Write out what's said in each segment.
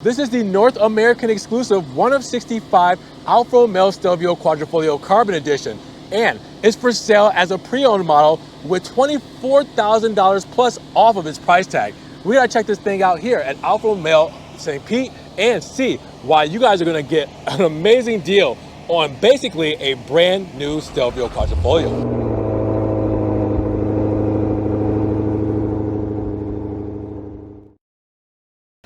This is the North American exclusive 1 of 65 Alfa Romeo Stelvio Quadrifoglio Carbon Edition, and it's for sale as a pre-owned model with $24,000 plus off of its price tag. We gotta check this thing out here at Alfa Romeo St. Pete and see why you guys are gonna get an amazing deal on basically a brand new Stelvio Quadrifoglio.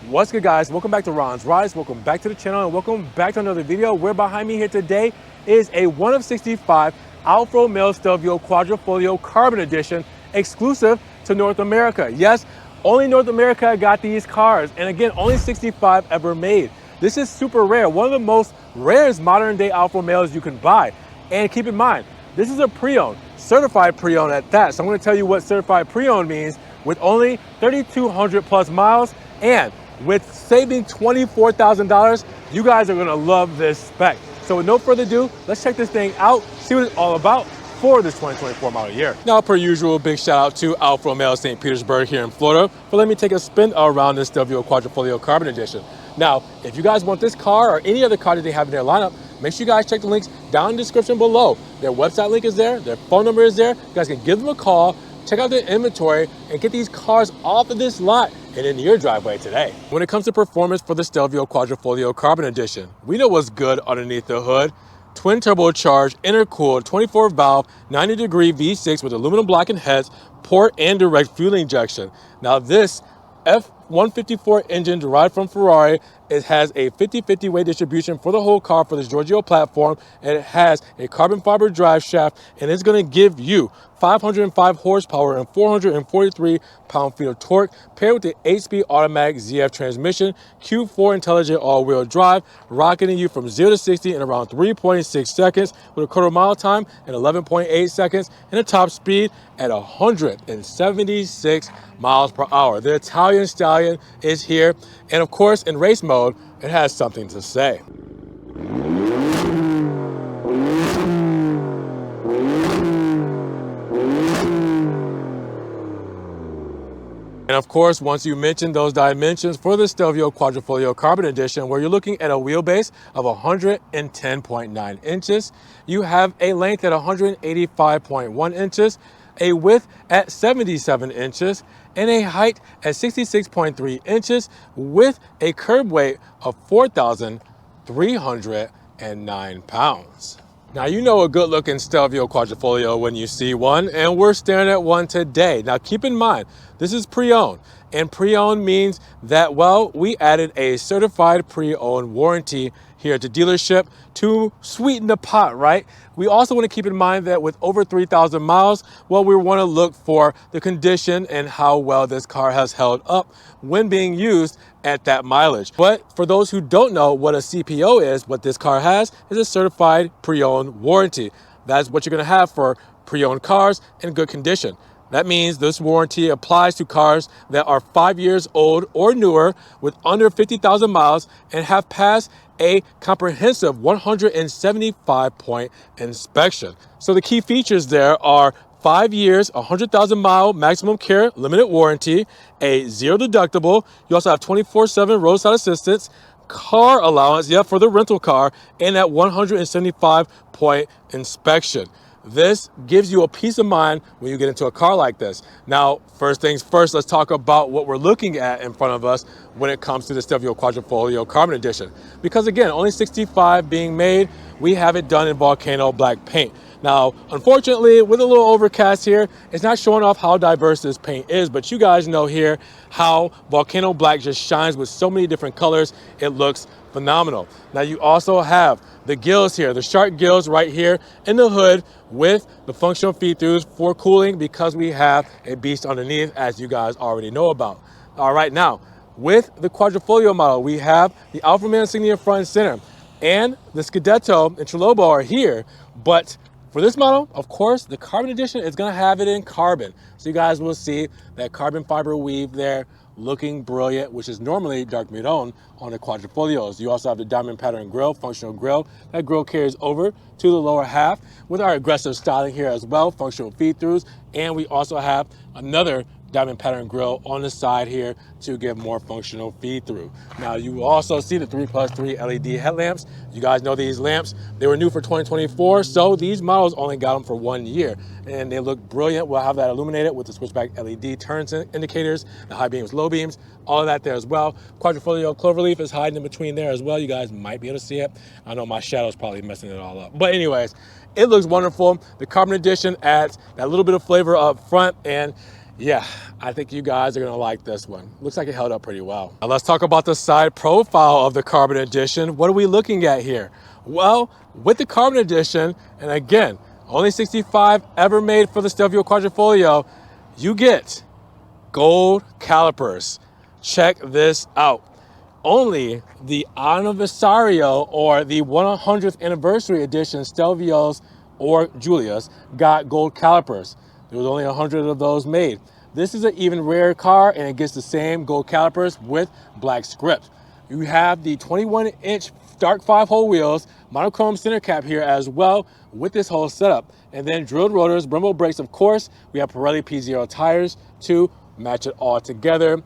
What's good, guys? Welcome back to Ron's Rides. Welcome back to the channel and welcome back to another video. Where behind me here today is a 1 of 65 Alfa Romeo Stelvio Quadrifoglio Carbon Edition exclusive to North America. Yes, only North America got these cars, and again, only 65 ever made. This is super rare, one of the most rarest modern day Alfa Romeos you can buy. And keep in mind, this is a pre-owned, certified pre-owned at that. So I'm going to tell you what certified pre-owned means with only 3,200 plus miles, and with saving $24,000, you guys are gonna love this spec. So with no further ado, let's check this thing out, see what it's all about for this 2024 model year. Now, per usual, big shout out to Alfa Romeo St. Petersburg here in Florida for letting me take a spin around this Stelvio Quadrifoglio Carbon Edition. Now, if you guys want this car or any other car that they have in their lineup, make sure you guys check the links down in the description below. Their website link is there, their phone number is there. You guys can give them a call, check out their inventory, and get these cars off of this lot and into your driveway today. When it comes to performance for the Stelvio Quadrifoglio Carbon Edition, we know what's good underneath the hood. Twin turbocharged, intercooled, 24 valve, 90-degree V6 with aluminum blackened heads, port and direct fuel injection. Now this F-154 engine derived from Ferrari, it has a 50-50 weight distribution for the whole car for this Giorgio platform, and it has a carbon fiber drive shaft, and it's going to give you 505 horsepower and 443 pound-feet of torque, paired with the 8-speed automatic ZF transmission, Q4 intelligent all-wheel drive, rocketing you from 0 to 60 in around 3.6 seconds with a quarter mile time in 11.8 seconds, and a top speed at 176 miles per hour. The Italian Stallion is here, and of course, in race mode, it has something to say. And of course, once you mention those dimensions for the Stelvio Quadrifoglio Carbon Edition, where you're looking at a wheelbase of 110.9 inches, you have a length at 185.1 inches, a width at 77 inches, and a height at 66.3 inches with a curb weight of 4,309 pounds. Now, you know a good-looking Stelvio Quadrifoglio when you see one, and we're staring at one today. Now, keep in mind, this is pre-owned, and pre-owned means that, well, we added a certified pre-owned warranty here at the dealership to sweeten the pot, right? We also want to keep in mind that with over 3,000 miles, well, we want to look for the condition and how well this car has held up when being used at that mileage. But for those who don't know what a CPO is, what this car has is a certified pre-owned warranty. That's what you're going to have for pre-owned cars in good condition. That means this warranty applies to cars that are 5 years old or newer with under 50,000 miles and have passed a comprehensive 175-point inspection. So the key features there are 5 years, 100,000 mile maximum care limited warranty, a 0 deductible. You also have 24/7 roadside assistance, car allowance, for the rental car, and that 175-point inspection. This gives you a peace of mind when you get into a car like this. Now, first things first, let's talk about what we're looking at in front of us when it comes to the Stelvio Quadrifoglio Carbon Edition. Because again, only 65 being made, we have it done in volcano black paint. Now, unfortunately, with a little overcast here, it's not showing off how diverse this paint is, but you guys know here how volcano black just shines with so many different colors. It looks phenomenal. Now, you also have the gills here, the shark gills right here in the hood with the functional feed-throughs for cooling, because we have a beast underneath, as you guys already know about. All right, now, with the Quadrifoglio model, we have the Alfa Romeo insignia front and center, and the Scudetto and Trilobo are here, but for this model, of course, the Carbon Edition is going to have it in carbon. So you guys will see that carbon fiber weave there looking brilliant, which is normally dark maroon on the Quadrifoglios. You also have the diamond pattern grille, functional grille. That grille carries over to the lower half with our aggressive styling here as well, functional feed-throughs. And we also have another diamond pattern grille on the side here to give more functional feed through. Now you also see the 3+3 LED headlamps. You guys know these lamps, they were new for 2024, so these models only got them for 1 year, and they look brilliant. We'll have that illuminated with the switchback LED turns indicators, the high beams, low beams, all of that there as well. Quadrifoglio cloverleaf is hiding in between there as well. You guys might be able to see it. I know my shadow's probably messing it all up, but anyways, it looks wonderful. The Carbon Edition adds that little bit of flavor up front, and yeah, I think you guys are gonna like this one. Looks like it held up pretty well. Now let's talk about the side profile of the Carbon Edition. What are we looking at here? Well, with the Carbon Edition, and again, only 65 ever made for the Stelvio Quadrifoglio, you get gold calipers. Check this out. Only the Anniversario or the 100th anniversary edition Stelvios or Giulias got gold calipers. There was only 100 of those made. This is an even rare car, and it gets the same gold calipers with black script. You have the 21-inch dark 5-hole wheels, monochrome center cap here as well with this whole setup. And then drilled rotors, Brembo brakes, of course. We have Pirelli P0 tires to match it all together.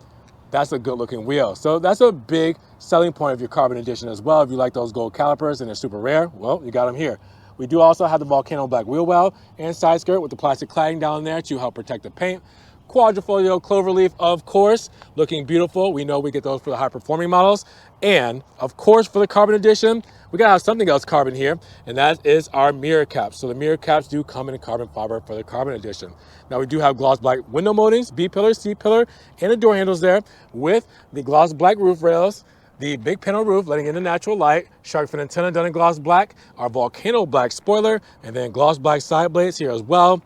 That's a good looking wheel. So that's a big selling point of your Carbon Edition as well. If you like those gold calipers and they're super rare, well, you got them here. We do also have the Volcano black wheel well and side skirt with the plastic cladding down there to help protect the paint. Quadrifoglio cloverleaf, of course, looking beautiful. We know we get those for the high performing models. And of course, for the Carbon Edition, we gotta have something else carbon here, and that is our mirror caps. So the mirror caps do come in carbon fiber for the Carbon Edition. Now we do have gloss black window moldings, B pillar, C pillar, and the door handles there with the gloss black roof rails, the big panel roof letting in the natural light, shark fin antenna done in gloss black, our Volcano black spoiler, and then gloss black side blades here as well.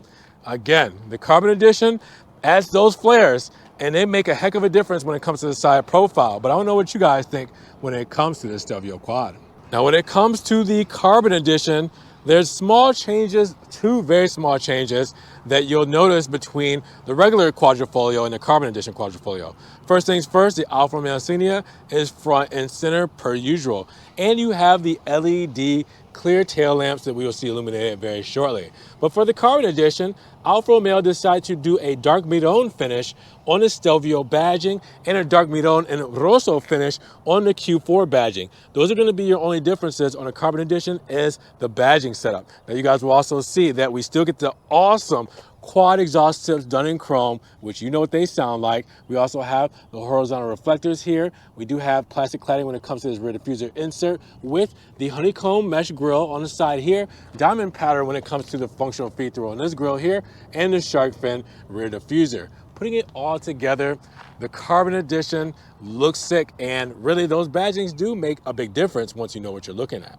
Again, the Carbon Edition adds those flares, and they make a heck of a difference when it comes to the side profile. But I don't know what you guys think when it comes to the Stelvio Quad. Now, when it comes to the Carbon Edition, there's small changes, two very small changes that you'll notice between the regular Quadrifoglio and the Carbon Edition Quadrifoglio. First things first, the Alfa Romeo Stelvio is front and center per usual. And you have the LED clear tail lamps that we will see illuminated very shortly. But for the Carbon Edition, Alfa Romeo decided to do a dark midone finish on the Stelvio badging and a dark midone and rosso finish on the Q4 badging. Those are going to be your only differences on the Carbon Edition is the badging setup. Now you guys will also see that we still get the awesome quad exhaust tips done in chrome, which you know what they sound like. We also have the horizontal reflectors here. We do have plastic cladding when it comes to this rear diffuser insert with the honeycomb mesh grille on the side here, diamond pattern when it comes to the functional feed through on this grille here, and the shark fin rear diffuser. Putting it all together, the Carbon Edition looks sick, and really those badgings do make a big difference once you know what you're looking at.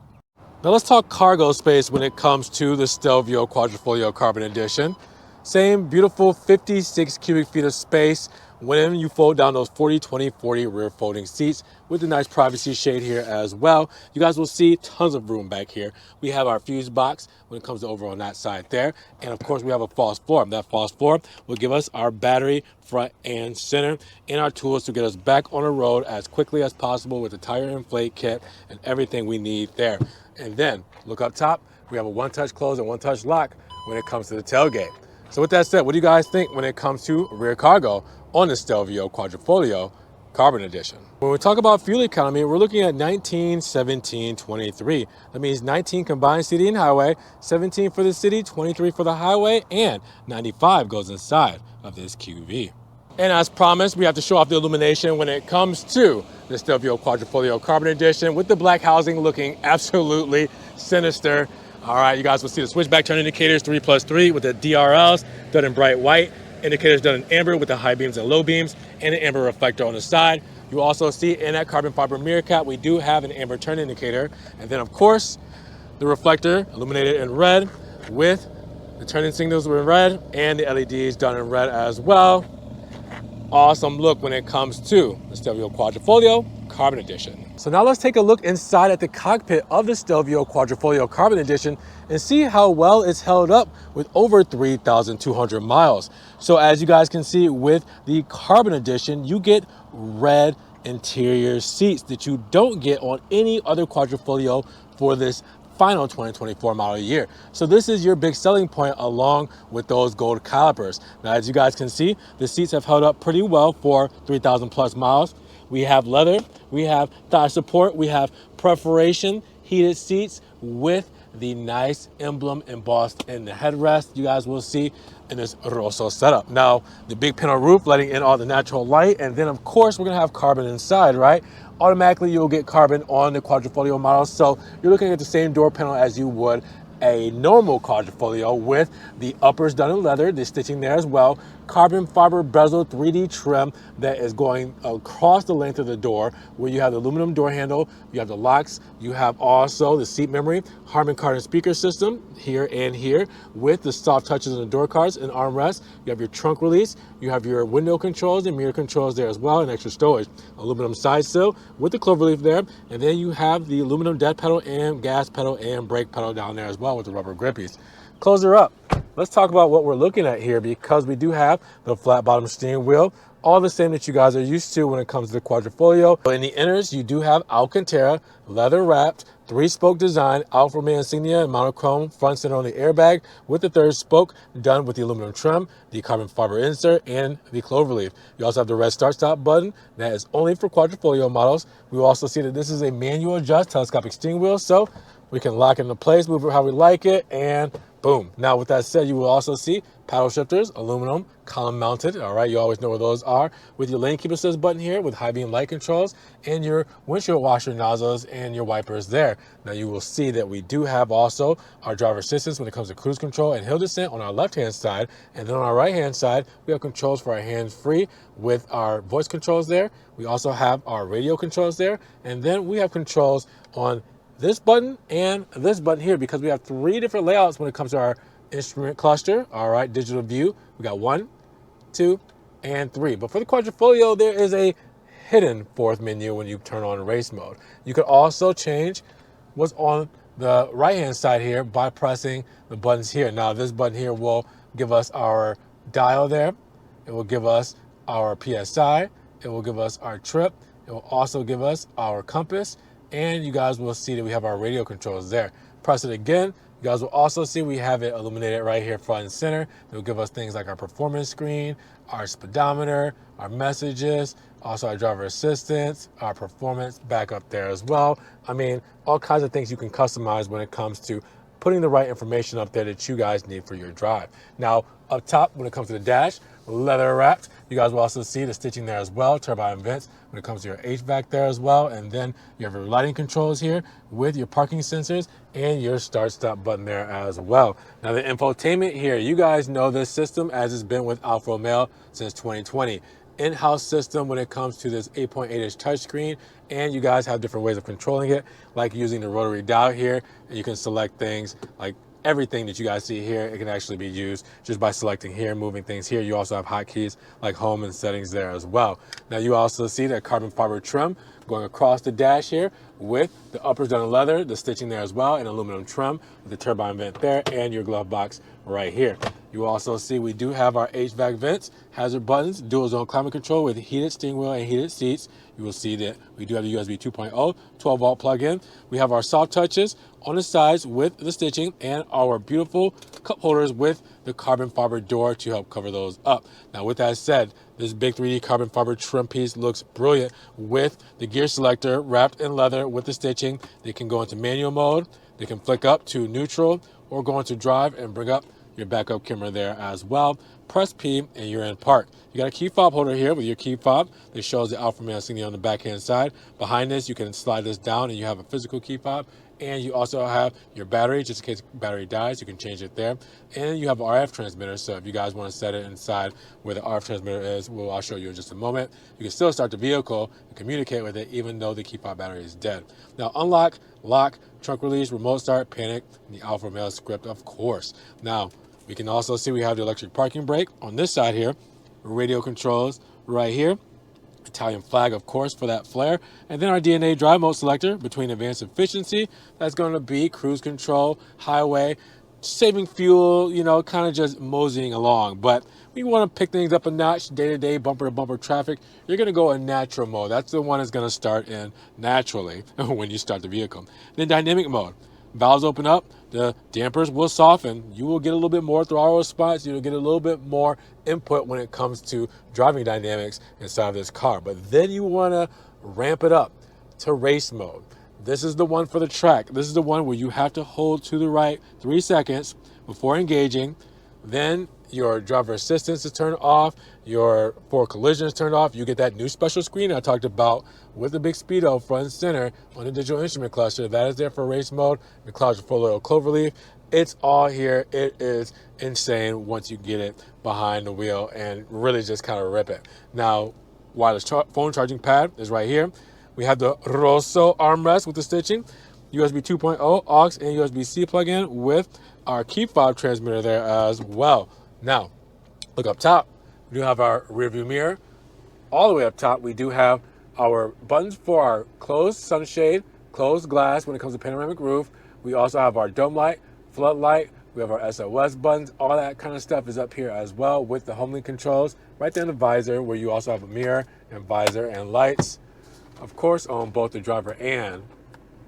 Now let's talk cargo space when it comes to the Stelvio Quadrifoglio Carbon Edition. Same beautiful 56 cubic feet of space when you fold down those 40, 20, 40 rear folding seats with the nice privacy shade here as well. You guys will see tons of room back here. We have our fuse box when it comes to over on that side there. And of course we have a false floor. That false floor will give us our battery front and center and our tools to get us back on the road as quickly as possible with the tire inflate kit and everything we need there. And then look up top, we have a one-touch close and one-touch lock when it comes to the tailgate. So with that said, what do you guys think when it comes to rear cargo on the Stelvio Quadrifoglio Carbon Edition? When we talk about fuel economy, we're looking at 19, 17, 23. That means 19 combined city and highway, 17 for the city, 23 for the highway, and 95 goes inside of this QV. And as promised, we have to show off the illumination when it comes to the Stelvio Quadrifoglio Carbon Edition with the black housing looking absolutely sinister. All right, you guys will see the switchback turn indicators 3+3 with the DRLs done in bright white, indicators done in amber with the high beams and low beams, and an amber reflector on the side. You also see in that carbon fiber mirror cap, we do have an amber turn indicator. And then of course, the reflector illuminated in red with the turning signals in red and the LEDs done in red as well. Awesome look when it comes to the Stelvio Quadrifoglio Carbon Edition. So now let's take a look inside at the cockpit of the Stelvio Quadrifoglio Carbon Edition and see how well it's held up with over 3,200 miles. So as you guys can see with the Carbon Edition, you get red interior seats that you don't get on any other Quadrifoglio for this final 2024 model year. So this is your big selling point along with those gold calipers. Now, as you guys can see, the seats have held up pretty well for 3,000 plus miles. We have leather, we have thigh support, we have perforation, heated seats with the nice emblem embossed in the headrest. You guys will see in this Rosso setup. Now, the big panel roof letting in all the natural light, and then of course we're gonna have carbon inside, right? Automatically you'll get carbon on the Quadrifoglio model, so you're looking at the same door panel as you would a normal Quadrifoglio with the uppers done in leather, the stitching there as well, carbon fiber bezel 3D trim that is going across the length of the door, where you have the aluminum door handle, you have the locks, you have also the seat memory, Harman Kardon speaker system here and here with the soft touches on the door cards and armrest. You have your trunk release, you have your window controls and mirror controls there as well, and extra storage. Aluminum side sill with the cloverleaf there, and then you have the aluminum dead pedal and gas pedal and brake pedal down there as well with the rubber grippies. Close her up. Let's talk about what we're looking at here, because we do have the flat bottom steering wheel, all the same that you guys are used to when it comes to the Quadrifoglio. In the inners, you do have Alcantara, leather wrapped, 3-spoke design, Alfa Romeo insignia and monochrome front center on the airbag with the 3rd spoke done with the aluminum trim, the carbon fiber insert, and the cloverleaf. You also have the red start stop button that is only for Quadrifoglio models. We will also see that this is a manual adjust telescopic steering wheel, so we can lock it into place, move it how we like it, and boom. Now, with that said, you will also see paddle shifters, aluminum, column mounted. All right, you always know where those are. With your lane keep assist button here with high beam light controls and your windshield washer nozzles and your wipers there. Now, you will see that we do have also our driver assistance when it comes to cruise control and hill descent on our left-hand side. And then on our right-hand side, we have controls for our hands-free with our voice controls there. We also have our radio controls there. And then we have controls on this button and this button here, because we have 3 different layouts when it comes to our instrument cluster. All right, digital view. We got 1, 2, and 3. But for the Quadrifoglio, there is a hidden 4th menu when you turn on race mode. You could also change what's on the right-hand side here by pressing the buttons here. Now, this button here will give us our dial there. It will give us our PSI. It will give us our trip. It will also give us our compass. And you guys will see that we have our radio controls there. Press it again. You guys will also see we have it illuminated right here front and center. It will give us things like our performance screen, our speedometer, our messages, also our driver assistance, our performance back up there as well. I mean, all kinds of things you can customize when it comes to putting the right information up there that you guys need for your drive. Now, up top, when it comes to the dash, leather wrapped. You guys will also see the stitching there as well, turbine vents when it comes to your HVAC there as well. And then you have your lighting controls here with your parking sensors and your start stop button there as well. Now, the infotainment here, you guys know this system as it's been with Alfa Romeo since 2020. In-house system when it comes to this 8.8-inch touchscreen, and you guys have different ways of controlling it, like using the rotary dial here, and you can select things like everything that you guys see here. It can actually be used just by selecting here, moving things here. You also have hotkeys like home and settings there as well. Now, you also see that carbon fiber trim going across the dash here with the uppers done in leather, the stitching there as well, and aluminum trim with the turbine vent there and your glove box right here. You also see we do have our HVAC vents, hazard buttons, dual zone climate control with heated steering wheel and heated seats. You will see that we do have the USB 2.0, 12-volt plug-in. We have our soft touches on the sides with the stitching and our beautiful cup holders with the carbon fiber door to help cover those up. Now, with that said, this big 3D carbon fiber trim piece looks brilliant with the gear selector wrapped in leather with the stitching. They can go into manual mode, they can flick up to neutral, or go into drive and bring up your backup camera there as well. Press P and you're in park. You got a key fob holder here with your key fob that shows the Alfa Romeo insignia on the backhand side. Behind this, you can slide this down and you have a physical key fob. And you also have your battery, just in case the battery dies, you can change it there. And you have an RF transmitter, so if you guys want to set it inside where the RF transmitter is, I'll show you in just a moment. You can still start the vehicle and communicate with it even though the key fob battery is dead. Now, unlock, lock, trunk release, remote start, panic, and the Alfa Romeo script, of course. Now, we can also see we have the electric parking brake on this side here, radio controls right here. Italian flag, of course, for that flare. And then our DNA drive mode selector between advanced efficiency. That's going to be cruise control, highway, saving fuel, you know, kind of just moseying along. But we want to pick things up a notch, day-to-day, bumper-to-bumper traffic. You're going to go in natural mode. That's the one that's going to start in naturally when you start the vehicle. Then dynamic mode. valves open up, the dampers will soften. You will get a little bit more throttle response. You'll get a little bit more input when it comes to driving dynamics inside of this car. But then you want to ramp it up to race mode. This is the one for the track. This is the one where you have to hold to the right 3 seconds before engaging. Then your driver assistance is turned off. Your forward collision is turned off. You get that new special screen I talked about with the big speedo front and center on the digital instrument cluster. That is there for race mode. The Quadrifoglio cloverleaf. It's all here. It is insane once you get it behind the wheel and really just kind of rip it. Now, wireless phone charging pad is right here. We have the Rosso armrest with the stitching, USB 2.0 aux and USB-C plug-in with our key fob transmitter there as well. Now, look up top. We do have our rear view mirror. All the way up top, we do have our buttons for our closed sunshade, closed glass when it comes to panoramic roof. We also have our dome light, floodlight. We have our SOS buttons. All that kind of stuff is up here as well with the HomeLink controls. Right there in the visor where you also have a mirror and visor and lights. Of course, on both the driver and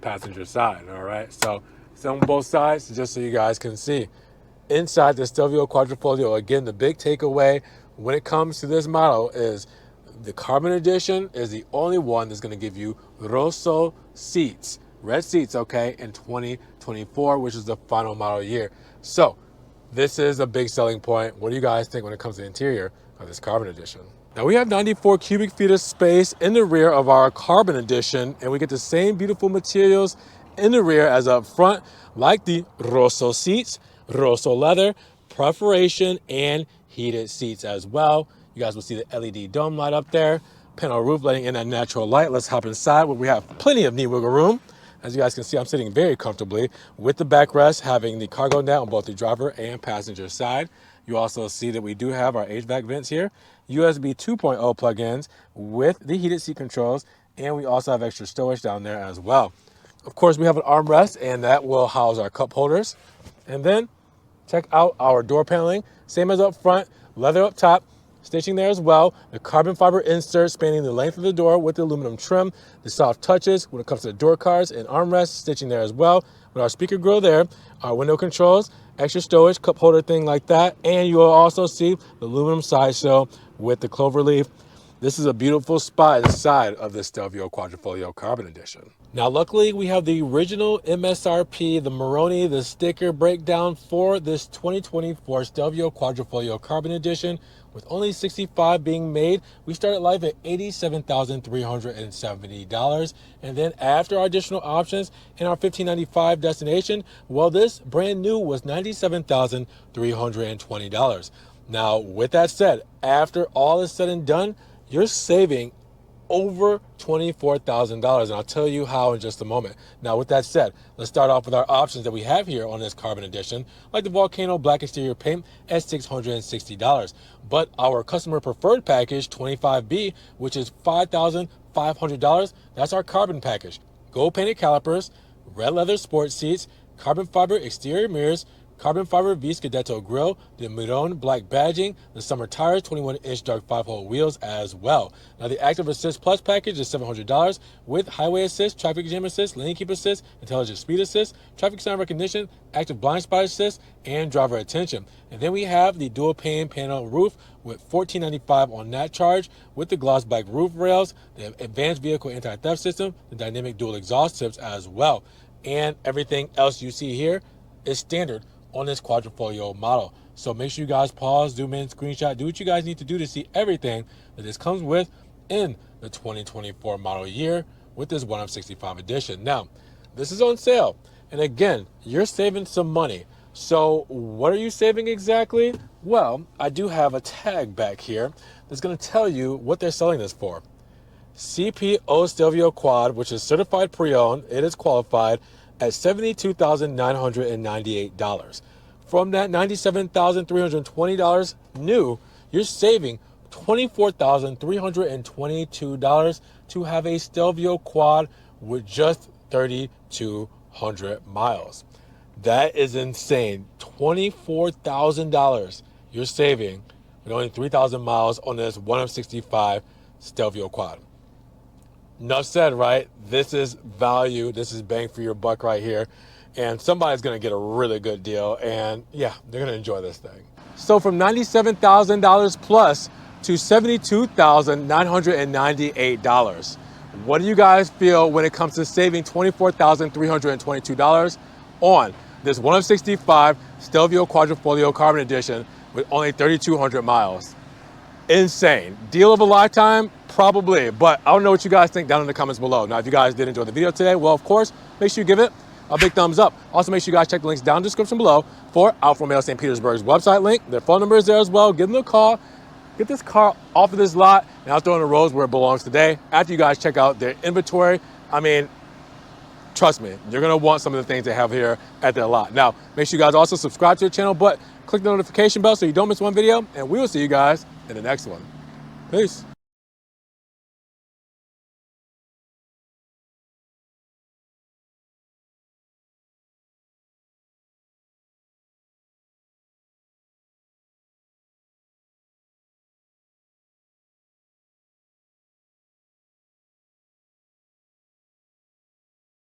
passenger side, all right? So it's on both sides just so you guys can see. Inside the Stelvio Quadrifoglio, again, the big takeaway when it comes to this model is the Carbon Edition is the only one that's going to give you Rosso seats, red seats, okay, in 2024, which is the final model year. So this is a big selling point. What do you guys think when it comes to the interior of this Carbon Edition? Now we have 94 cubic feet of space in the rear of our Carbon Edition, and we get the same beautiful materials in the rear as up front, like the Rosso seats, Rosso leather, perforation, and heated seats as well. You guys will see the LED dome light up there, panel roof letting in that natural light. Let's hop inside where we have plenty of knee wiggle room. As you guys can see, I'm sitting very comfortably with the backrest, having the cargo net on both the driver and passenger side. You also see that we do have our HVAC vents here, USB 2.0 plug-ins with the heated seat controls, and we also have extra storage down there as well. Of course, we have an armrest, and that will house our cup holders. And then check out our door paneling, same as up front, leather up top, stitching there as well, the carbon fiber insert spanning the length of the door with the aluminum trim, the soft touches when it comes to the door cards and armrests, stitching there as well, with our speaker grill there, our window controls, extra storage, cup holder thing like that, and you will also see the aluminum side sill with the cloverleaf. This is a beautiful spot inside of the Stelvio Quadrifoglio Carbon Edition. Now, luckily, we have the original MSRP, the Maroni, the sticker breakdown for this 2024 Stelvio Quadrifoglio Carbon Edition. With only 65 being made, we started life at $87,370. And then after our additional options and our $1,595 destination, well, this brand new was $97,320. Now, with that said, after all is said and done, you're saving over $24,000, and I'll tell you how in just a moment. Now, with that said, let's start off with our options that we have here on this Carbon Edition, like the Volcano Black exterior paint at $660. But our customer preferred package, 25B, which is $5,500, that's our carbon package. Gold painted calipers, red leather sports seats, carbon fiber exterior mirrors, carbon fiber V Scudetto grille, the Miron black badging, the summer tires, 21-inch dark 5-hole wheels as well. Now the Active Assist Plus package is $700 with highway assist, traffic jam assist, lane keep assist, intelligent speed assist, traffic sign recognition, active blind spot assist, and driver attention. And then we have the dual pane panel roof with $1,495 on that charge with the gloss black roof rails, the advanced vehicle anti-theft system, the dynamic dual exhaust tips as well. And everything else you see here is standard on this Quadrifoglio model. So make sure you guys pause, zoom in, screenshot, do what you guys need to do to see everything that this comes with in the 2024 model year with this 1 of 65 edition. Now, this is on sale. And again, you're saving some money. So what are you saving exactly? Well, I do have a tag back here that's going to tell you what they're selling this for. CPO Stelvio Quad, which is certified pre-owned, it is qualified at $72,998. From that $97,320 new, you're saving $24,322 to have a Stelvio Quad with just 3,200 miles. That is insane. $24,000 you're saving with only 3,000 miles on this 1 of 65 Stelvio Quad. Enough said, right? This is value. This is bang for your buck right here. and somebody's gonna get a really good deal, and yeah, they're gonna enjoy this thing. So from $97,000 plus to $72,998. What do you guys feel when it comes to saving $24,322 on this 1 of 65 Stelvio Quadrifoglio Carbon Edition with only 3,200 miles? Insane. Deal of a lifetime? Probably, but I don't know what you guys think down in the comments below. Now, if you guys did enjoy the video today, well, of course, make sure you give it a big thumbs up. Also, make sure you guys check the links down in the description below for Alfa Romeo St. Petersburg's website link. Their phone number is there as well. Give them a call. Get this car off of this lot and out there on the roads where it belongs today. After you guys check out their inventory, I mean, trust me, you're gonna want some of the things they have here at their lot. Now, make sure you guys also subscribe to the channel, but click the notification bell so you don't miss one video, and we will see you guys in the next one. Peace.